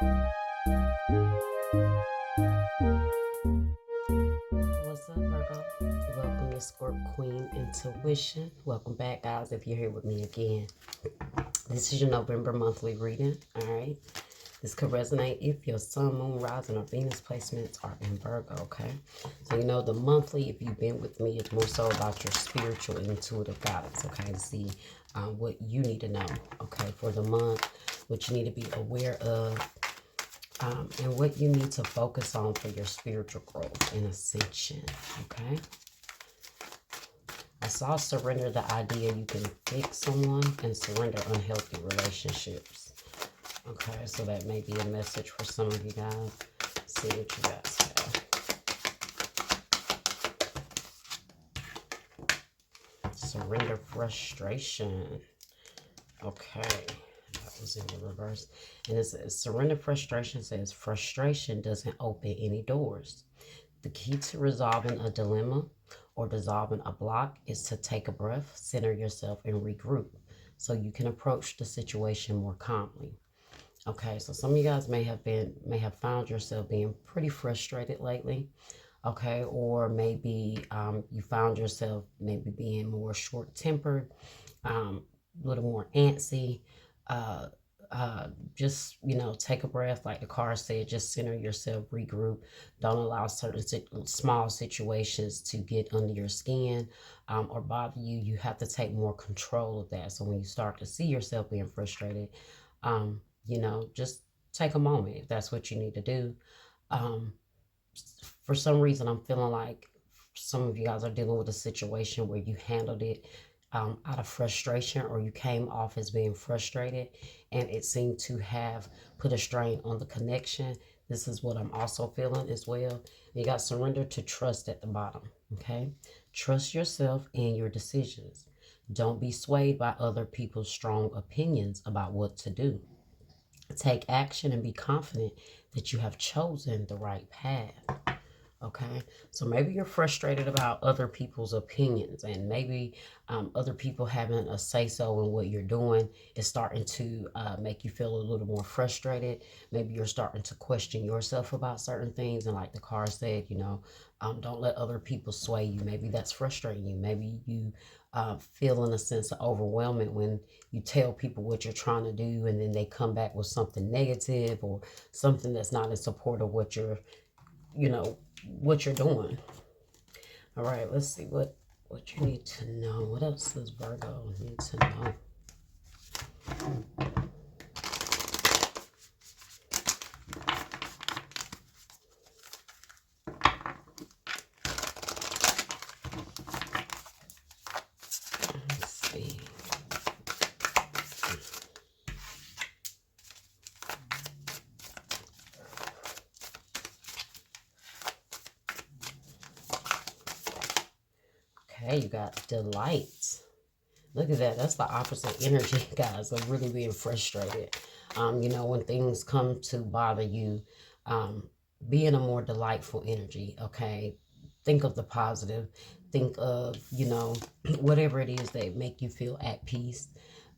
What's up, Virgo? Welcome to Scorp Queen Intuition. Welcome back, guys, if you're here with me again. This is your November monthly reading, all right? This could resonate if your sun, moon, rising, or Venus placements are in Virgo, okay? So, you know, the monthly, if you've been with me, it's more so about your spiritual and intuitive guidance, okay? To see what you need to know, okay, for the month, what you need to be aware of, and what you need to focus on for your spiritual growth and ascension, okay? I saw surrender the idea you can fix someone and surrender unhealthy relationships. Okay, so that may be a message for some of you guys. Let's see what you guys have. Surrender frustration. Okay, that was in the reverse. And it says surrender frustration says frustration doesn't open any doors. The key to resolving a dilemma or dissolving a block is to take a breath, center yourself, and regroup so you can approach the situation more calmly. Okay, so some of you guys may have found yourself being pretty frustrated lately. Okay, or maybe you found yourself maybe being more short-tempered, a little more antsy. Uh, just, you know, take a breath, like the card said, just center yourself, regroup. Don't allow certain small situations to get under your skin or bother you. You have to take more control of that. So when you start to see yourself being frustrated, you know, just take a moment if that's what you need to do. um, for some reason, I'm feeling like some of you guys are dealing with a situation where you handled it out of frustration, or you came off as being frustrated, and it seemed to have put a strain on the connection. This is what I'm also feeling as well. You got surrender to trust at the bottom. Okay, trust yourself and your decisions. Don't be swayed by other people's strong opinions about what to do. Take action and be confident that you have chosen the right path. Okay, so maybe you're frustrated about other people's opinions, and maybe other people having a say so in what you're doing is starting to make you feel a little more frustrated. Maybe you're starting to question yourself about certain things, and like the card said, you know, don't let other people sway you. Maybe that's frustrating you. Maybe you feel in a sense of overwhelming when you tell people what you're trying to do, and then they come back with something negative or something that's not in support of what you're, you know, what you're doing. All right, let's see what you need to know. What else does Virgo need to know? Let's see. Okay, you got delight. Look at that. That's the opposite energy, guys, of really being frustrated. You know, when things come to bother you, be in a more delightful energy, okay? Think of the positive. Think of, you know, whatever it is that make you feel at peace.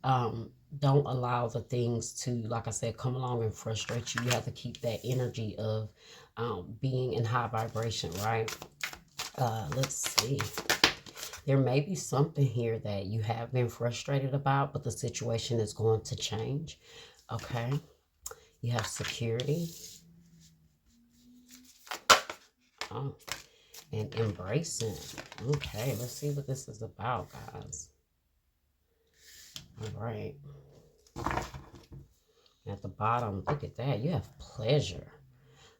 Don't allow the things to, like I said, come along and frustrate you. You have to keep that energy of being in high vibration, right? Let's see. There may be something here that you have been frustrated about, but the situation is going to change. Okay. You have security. Oh, and embracing. Okay, let's see what this is about, guys. All right. At the bottom, look at that. You have pleasure.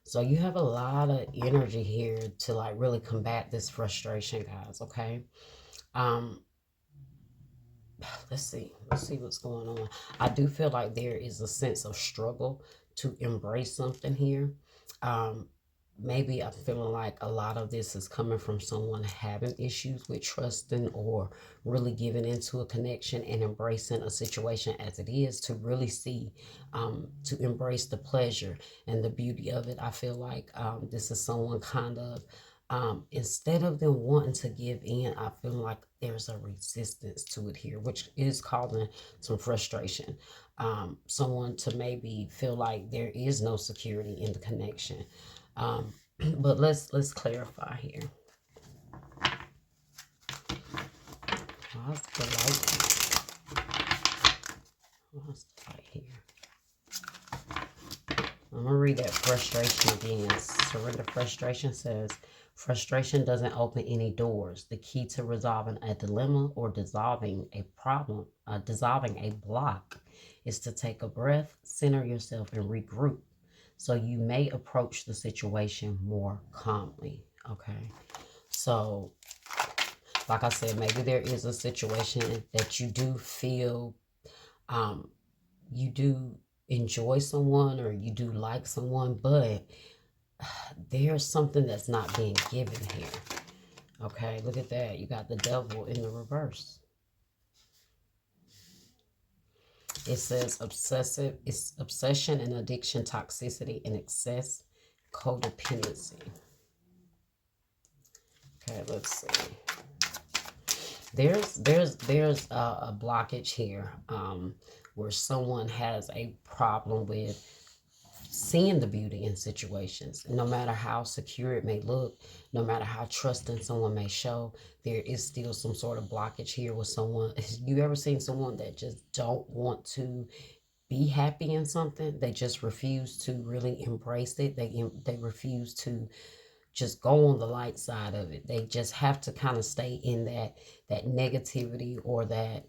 So you have a lot of energy here to like really combat this frustration, guys. Okay. Um, let's see what's going on. I do feel like there is a sense of struggle to embrace something here. um Maybe I'm feeling like a lot of this is coming from someone having issues with trusting or really giving into a connection and embracing a situation as it is, to really see, to embrace the pleasure and the beauty of it. I feel like this is someone kind of Instead of them wanting to give in, I feel like there's a resistance to it here, which is causing some frustration. Someone to maybe feel like there is no security in the connection. Um, but let's clarify here. Why's the light? Why's the light here? I'm going to read that frustration again. Surrender frustration says, frustration doesn't open any doors. The key to resolving a dilemma or dissolving a problem, dissolving a block, is to take a breath, center yourself, and regroup so you may approach the situation more calmly. Okay. So, like I said, maybe there is a situation that you do feel um, you do enjoy someone or you do like someone, but there's something that's not being given here. Okay, look at that. You got the devil in the reverse. It says it's obsession and addiction, toxicity and excess, codependency. Okay, let's see. There's a blockage here where someone has a problem with seeing the beauty in situations. No matter how secure it may look, no matter how trusting someone may show, there is still some sort of blockage here with someone. You ever seen someone that just don't want to be happy in something? They just refuse to really embrace it. They refuse to just go on the light side of it. They just have to kind of stay in that negativity or that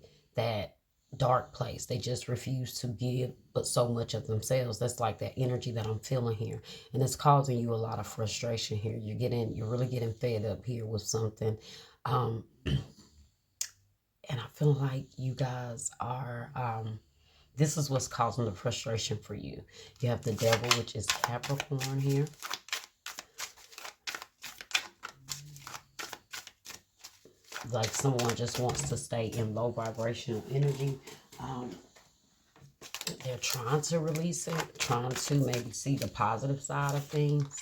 dark place. They just refuse to give but so much of themselves. That's like that energy that I'm feeling here. And it's causing you a lot of frustration here. You're really getting fed up here with something. And I feel like you guys are this is what's causing the frustration for you. You have the devil, which is Capricorn here. Like someone just wants to stay in low vibrational energy. They're trying to release it, trying to maybe see the positive side of things.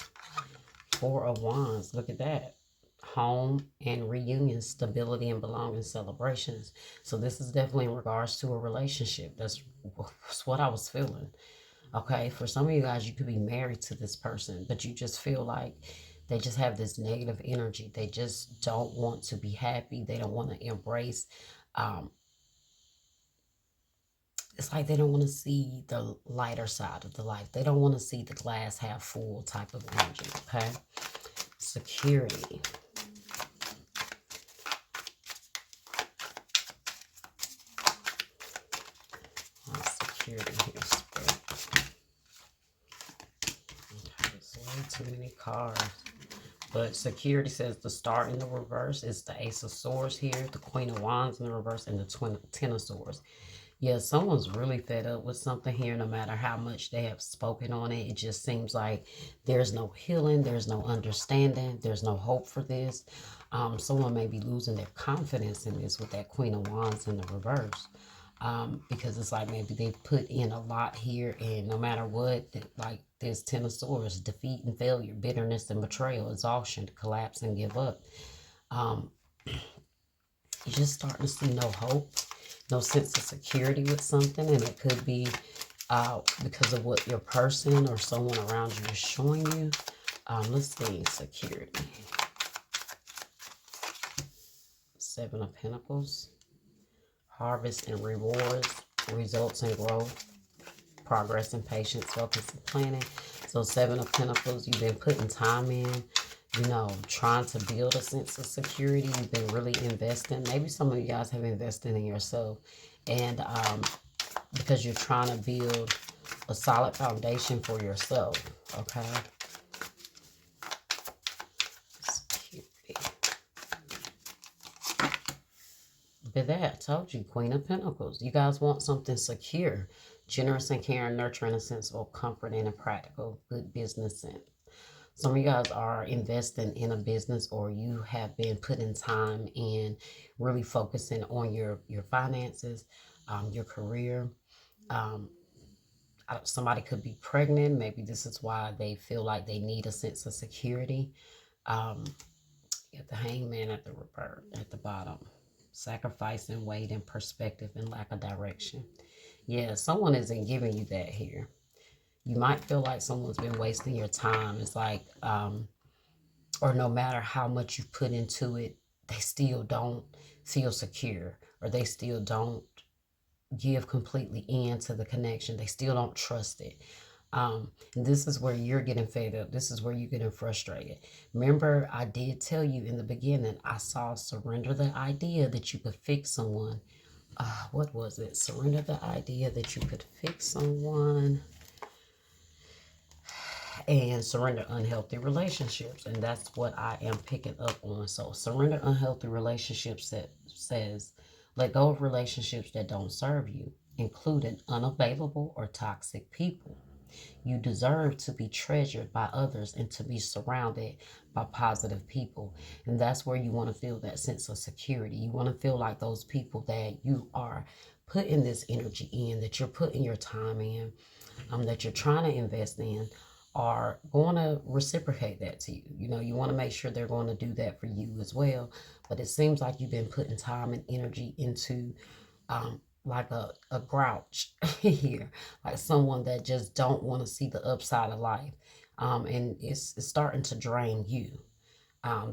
Four of Wands, look at that. Home and reunion, stability and belonging, celebrations. So this is definitely in regards to a relationship. That's what I was feeling. Okay, for some of you guys, you could be married to this person, but you just feel like they just have this negative energy. They just don't want to be happy. They don't want to embrace. Um, it's like they don't want to see the lighter side of the life. They don't want to see the glass half full type of energy. Okay, security. Security here, Spirit. Okay, it's way too many cards. But security says the star in the reverse is the Ace of Swords here, the Queen of Wands in the reverse, and the Ten of Swords. Yeah, someone's really fed up with something here, no matter how much they have spoken on it. It just seems like there's no healing, there's no understanding, there's no hope for this. Someone may be losing their confidence in this with that Queen of Wands in the reverse. Because it's like maybe they put in a lot here, and no matter what, like there's Ten of Swords, defeat and failure, bitterness and betrayal, exhaustion, collapse and give up. You're just starting to see no hope, no sense of security with something, and it could be because of what your person or someone around you is showing you. Let's see, security. Seven of Pentacles. Harvest and rewards, results and growth, progress and patience, focus and planning. So Seven of Pentacles, you've been putting time in, trying to build a sense of security. You've been really investing. Maybe some of you guys have invested in yourself. And because you're trying to build a solid foundation for yourself. Okay. Look at that. I told you, Queen of Pentacles. You guys want something secure, generous and caring, nurturing, a sense of comfort and a practical, good business sense. Some of you guys are investing in a business, or you have been putting time in really focusing on your finances, your career. Somebody could be pregnant. Maybe this is why they feel like they need a sense of security. You got the hangman at the revert at the bottom. Sacrificing, weight, and perspective, and lack of direction. Yeah, someone isn't giving you that here. You might feel like someone's been wasting your time. It's like, or no matter how much you put into it, they still don't feel secure, or they still don't give completely into the connection. They still don't trust it. This is where you're getting fed up. This is where you're getting frustrated. Remember, I did tell you in the beginning, I saw surrender the idea that you could fix someone. What was it? Surrender the idea that you could fix someone and surrender unhealthy relationships. And that's what I am picking up on. So surrender unhealthy relationships that says let go of relationships that don't serve you, including unavailable or toxic people. You deserve to be treasured by others and to be surrounded by positive people. And that's where you want to feel that sense of security. You want to feel like those people that you are putting this energy in, that you're putting your time in, that you're trying to invest in, are going to reciprocate that to you. You know, you want to make sure they're going to do that for you as well. But it seems like you've been putting time and energy into like a grouch here, like someone that just don't want to see the upside of life. And it's starting to drain you.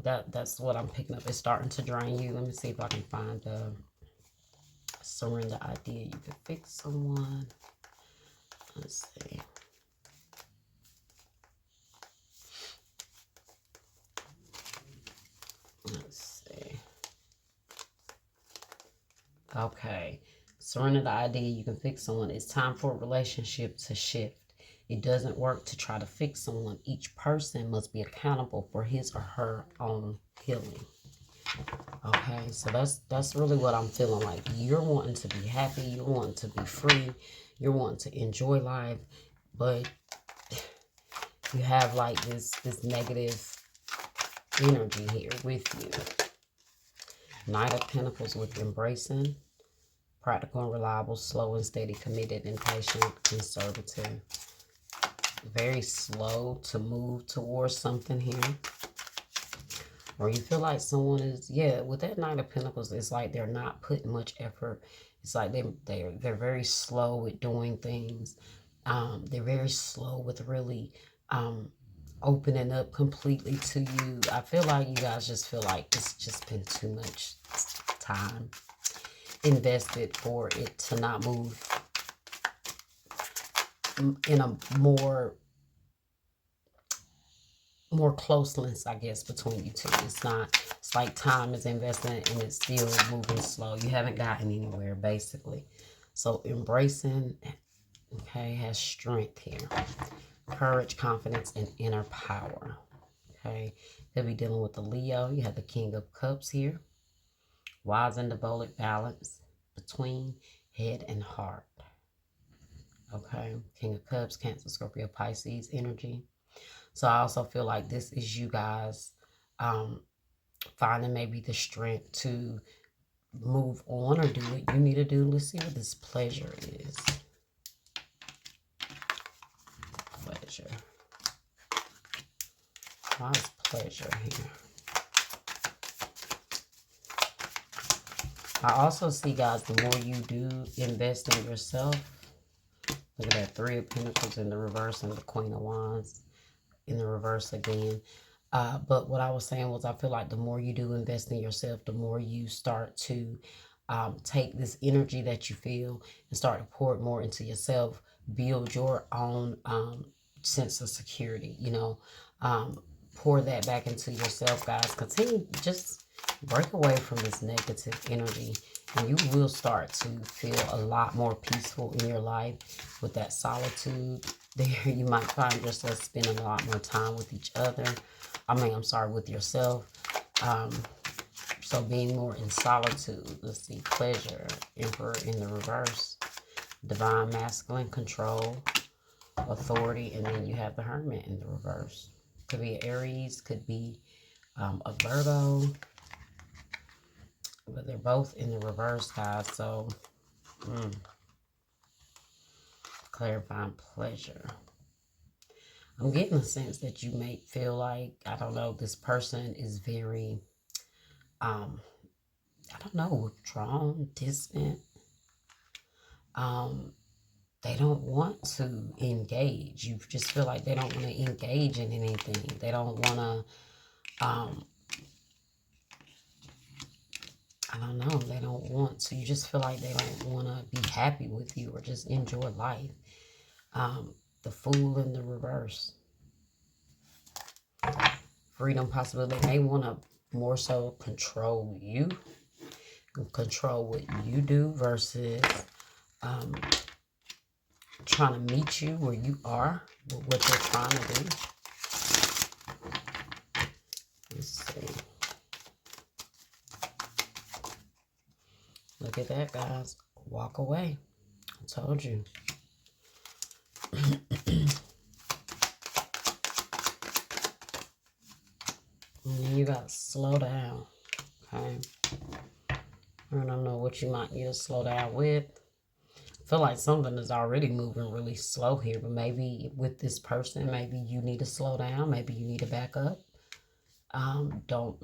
That's what I'm picking up. It's starting to drain you. Let me see if I can find a surrender idea. You could fix someone. Let's see. Let's see. Okay. Surrender the idea you can fix someone. It's time for a relationship to shift. It doesn't work to try to fix someone. Each person must be accountable for his or her own healing. Okay, so that's really what I'm feeling like. You're wanting to be happy, you're wanting to be free, you're wanting to enjoy life, but you have like this negative energy here with you. Knight of Pentacles with embracing, practical and reliable, slow and steady, committed and patient, conservative. Very slow to move towards something here. Or you feel like someone is, yeah, with that Knight of Pentacles, it's like they're not putting much effort. It's like they're very slow with doing things. They're very slow with really opening up completely to you. I feel like you guys just feel like it's just been too much time invested for it to not move in a more closeness, I guess, between you two. It's like time is invested and it's still moving slow. You haven't gotten anywhere, basically. So embracing, okay, has strength here. Courage, confidence, and inner power. Okay. Could be dealing with the Leo. You have the King of Cups here. Wise and devoted balance between head and heart. Okay. King of Cups, Cancer, Scorpio, Pisces energy. So I also feel like this is you guys finding maybe the strength to move on or do what you need to do. Let's see what this pleasure is. Pleasure. Why is pleasure here? I also see, guys, the more you do invest in yourself, look at that 3 of Pentacles in the reverse and the Queen of Wands in the reverse again. But what I was saying was I feel like the more you do invest in yourself, the more you start to take this energy that you feel and start to pour it more into yourself, build your own sense of security, you know, pour that back into yourself, guys. Continue, just break away from this negative energy and you will start to feel a lot more peaceful in your life with that solitude there. You might find yourself spending a lot more time with each other. With yourself. So being more in solitude. Let's see, pleasure, Emperor in the reverse, divine masculine, control, authority, and then you have the Hermit in the reverse. Could be Aries, could be a Virgo, but they're both in the reverse, guys. So clarifying pleasure. I'm getting a sense that you may feel like, I don't know, this person is very I don't know, withdrawn, distant. They don't want to engage. You just feel like they don't want to engage in anything. They don't want to, I don't know, they don't want to. You just feel like they don't want to be happy with you or just enjoy life. The Fool in the reverse. Freedom possibility. They want to more so control you, control what you do versus trying to meet you where you are, with what you're trying to do. Let's see. Look at that, guys. Walk away. I told you. And then you got to slow down. Okay. I don't know what you might need to slow down with. I feel like something is already moving really slow here, but maybe with this person, maybe you need to slow down. Maybe you need to back up. Don't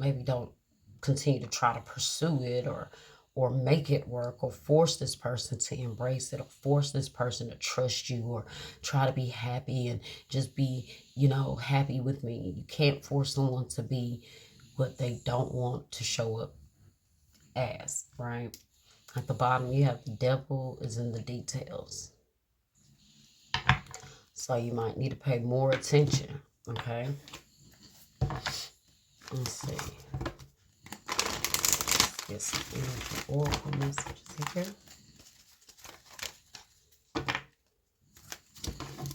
continue to try to pursue it or make it work or force this person to embrace it or force this person to trust you or try to be happy and just be, happy with me. You can't force someone to be what they don't want to show up as, right? At the bottom, you have the devil is in the details. So you might need to pay more attention, okay? Let's see. Get some energy oracle messages here.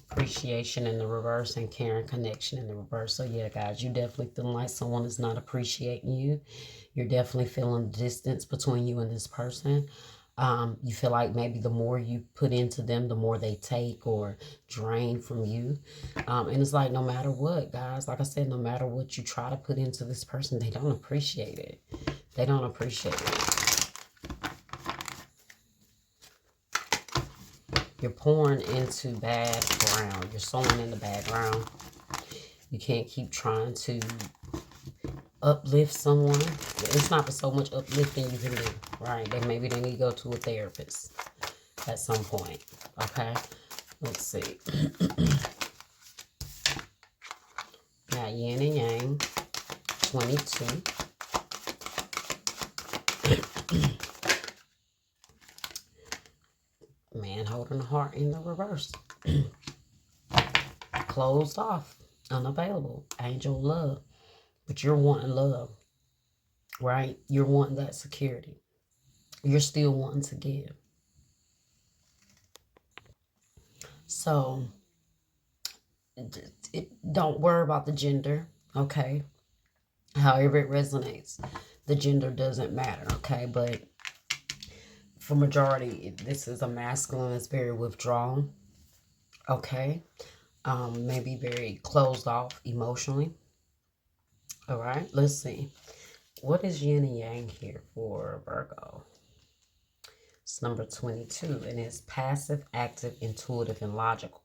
Appreciation in the reverse and caring connection in the reverse. So yeah, guys, you definitely feeling like someone is not appreciating you. You're definitely feeling distance between you and this person. You feel like maybe the more you put into them, the more they take or drain from you. And it's like no matter what, guys, like I said, no matter what you try to put into this person, they don't appreciate it. They don't appreciate it. You're pouring into bad ground. You're sowing in the bad ground. You can't keep trying to uplift someone. It's not so much uplifting you can do, right? Maybe they need to go to a therapist at some point, okay? Let's see. Got yin and yang, 22. Man holding the heart in the reverse. Closed off, unavailable, angel love. But you're wanting love, right? You're wanting that security. You're still wanting to give. So, don't worry about the gender, okay? However it resonates. The gender doesn't matter, okay? But for majority, this is a masculine that's very withdrawn, okay? Maybe very closed off emotionally. All right, let's see. What is yin and yang here for Virgo? It's number 22, and it's passive, active, intuitive, and logical.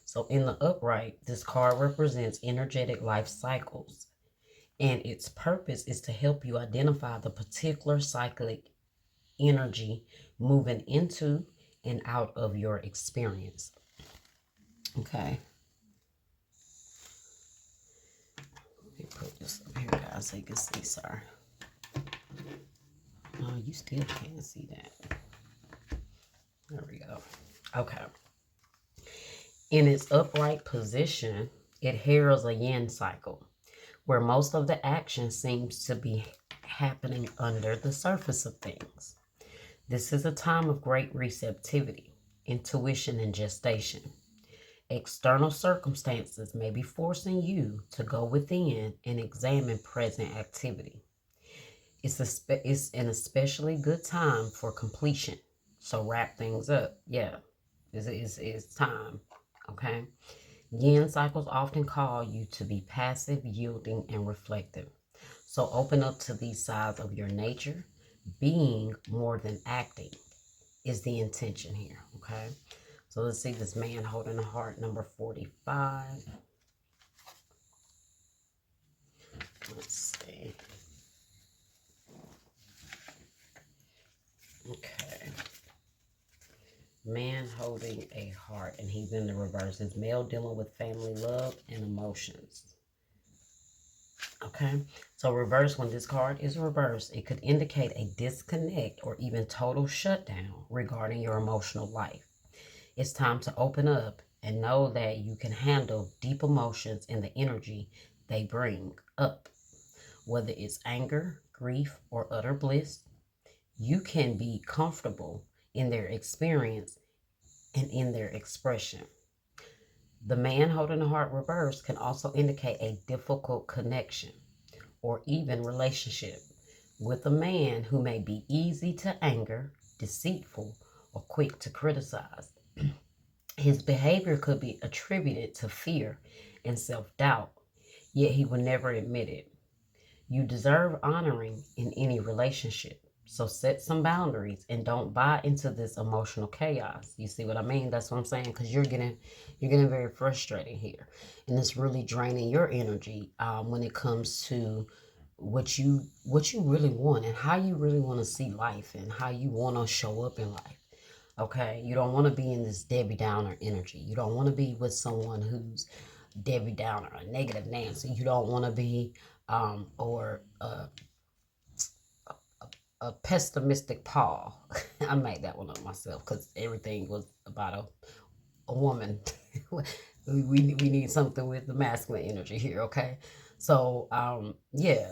So in the upright, this card represents energetic life cycles, and its purpose is to help you identify the particular cyclic energy moving into and out of your experience. Okay. Let me put this up here, guys, so you can see, sorry. Oh, you still can't see that. There we go. Okay. In its upright position, it heralds a yin cycle, where most of the action seems to be happening under the surface of things. This is a time of great receptivity, intuition, and gestation. External circumstances may be forcing you to go within and examine present activity. It's an especially good time for completion. So wrap things up. Yeah, it's time. Okay. Yin cycles often call you to be passive, yielding, and reflective. So open up to these sides of your nature. Being more than acting is the intention here. Okay. So let's see this man holding a heart, number 45. Let's see. Okay. Man holding a heart, and he's in the reverse. It's male dealing with family love and emotions. Okay, so reverse, when this card is reversed, it could indicate a disconnect or even total shutdown regarding your emotional life. It's time to open up and know that you can handle deep emotions and the energy they bring up. Whether it's anger, grief, or utter bliss, you can be comfortable in their experience and in their expression. The man holding the heart reversed can also indicate a difficult connection or even relationship with a man who may be easy to anger, deceitful, or quick to criticize. His behavior could be attributed to fear and self doubt, yet he will never admit it. You deserve honoring in any relationship. So set some boundaries and don't buy into this emotional chaos. You see what I mean? That's what I'm saying. Because you're getting very frustrated here, and it's really draining your energy when it comes to what you really want and how you really want to see life and how you want to show up in life. Okay, you don't want to be in this Debbie Downer energy. You don't want to be with someone who's Debbie Downer, a negative Nancy. You don't want to be or a pessimistic Paul. I made that one up myself because everything was about a woman. we need something with the masculine energy here, okay? So yeah,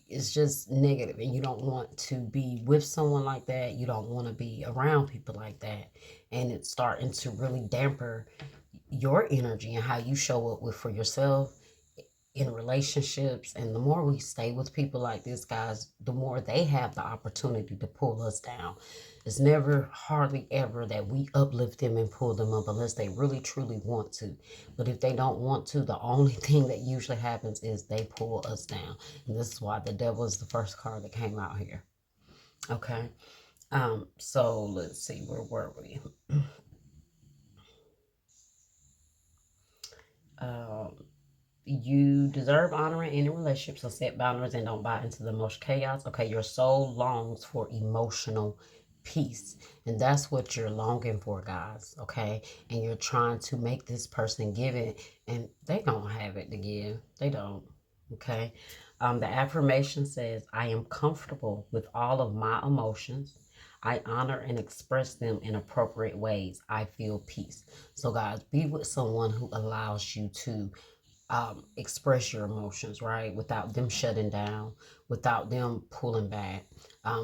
it's just negative, and you don't want to be with someone like that. You don't want to be around people like that, and it's starting to really damper your energy and how you show up with for yourself in relationships. And the more we stay with people like this, guys, the more they have the opportunity to pull us down. It's never, hardly ever, that we uplift them and pull them up unless they really truly want to. But if they don't want to, the only thing that usually happens is they pull us down. And this is why the devil is the first card that came out here. Okay. So let's see, where were we? um You deserve honor in any relationship, so set boundaries and don't buy into the emotional chaos. Okay, your soul longs for emotional peace, and that's what you're longing for, guys. Okay, and you're trying to make this person give it, and they don't have it to give. They don't. Okay, the affirmation says, "I am comfortable with all of my emotions. I honor and express them in appropriate ways. I feel peace." So, guys, be with someone who allows you to express your emotions, right? Without them shutting down, without them pulling back,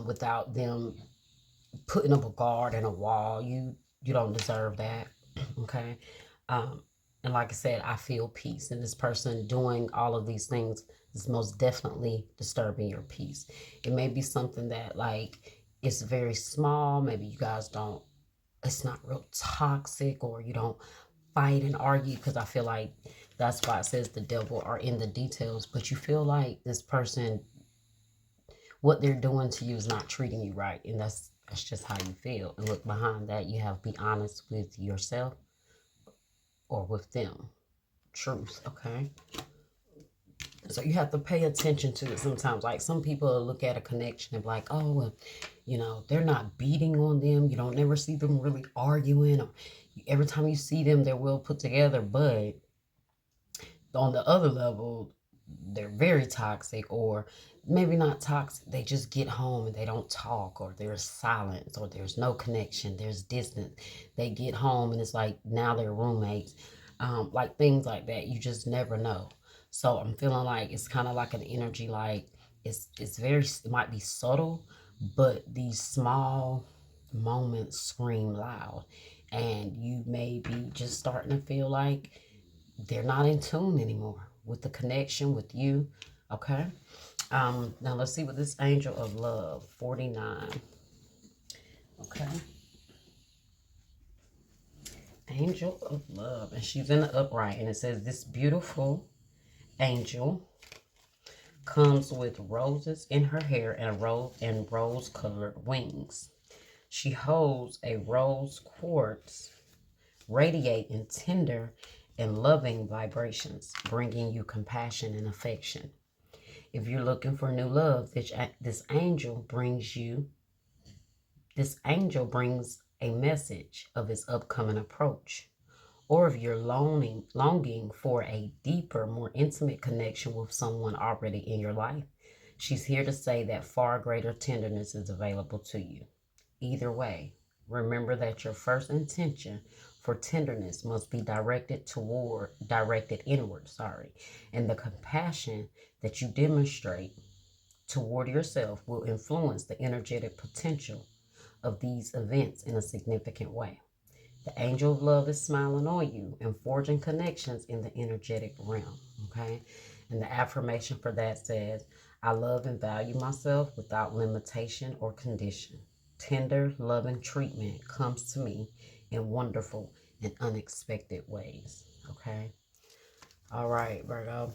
without them putting up a guard and a wall. You don't deserve that, okay? Um, and like I said, I feel peace, and this person doing all of these things is most definitely disturbing your peace. It may be something that like it's very small. Maybe you guys don't. It's not real toxic, or you don't fight and argue, because I feel like that's why it says the devil are in the details. But you feel like this person, what they're doing to you is not treating you right, and that's just how you feel. And look, behind that, you have to be honest with yourself or with them. Truth, okay? So you have to pay attention to it sometimes. Like some people look at a connection and be like, oh, well, they're not beating on them. You don't never see them really arguing. Or every time you see them, they're well put together. But on the other level, they're very toxic, or maybe not toxic. They just get home and they don't talk, or there's silence, or there's no connection, there's distance. They get home and it's like now they're roommates, like things like that. You just never know. So I'm feeling like it's kind of like an energy, like it might be subtle, but these small moments scream loud, and you may be just starting to feel like they're not in tune anymore with the connection with you. Okay. Now let's see what this angel of love, 49. Okay. Angel of love. And she's in the upright. And it says, this beautiful angel comes with roses in her hair and rose colored wings. She holds a rose quartz radiating tender and loving vibrations, bringing you compassion and affection. If you're looking for new love, this angel brings you This angel brings a message of its upcoming approach, or if you're longing for a deeper, more intimate connection with someone already in your life. She's here to say that far greater tenderness is available to you. Either way, remember that your first intention for tenderness must be directed inward, and the compassion that you demonstrate toward yourself will influence the energetic potential of these events in a significant way. The angel of love is smiling on you and forging connections in the energetic realm. Okay. And the affirmation for that says, I love and value myself without limitation or condition. Tender, loving treatment comes to me in wonderful and unexpected ways. Okay. All right, Virgo.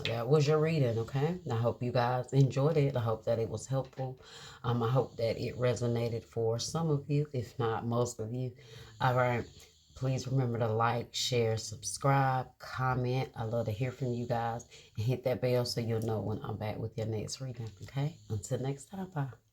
That was your reading, okay? I hope you guys enjoyed it. I hope that it was helpful. I hope that it resonated for some of you, if not most of you. All right. Please remember to like, share, subscribe, comment. I love to hear from you guys. And hit that bell so you'll know when I'm back with your next reading, okay? Until next time, bye.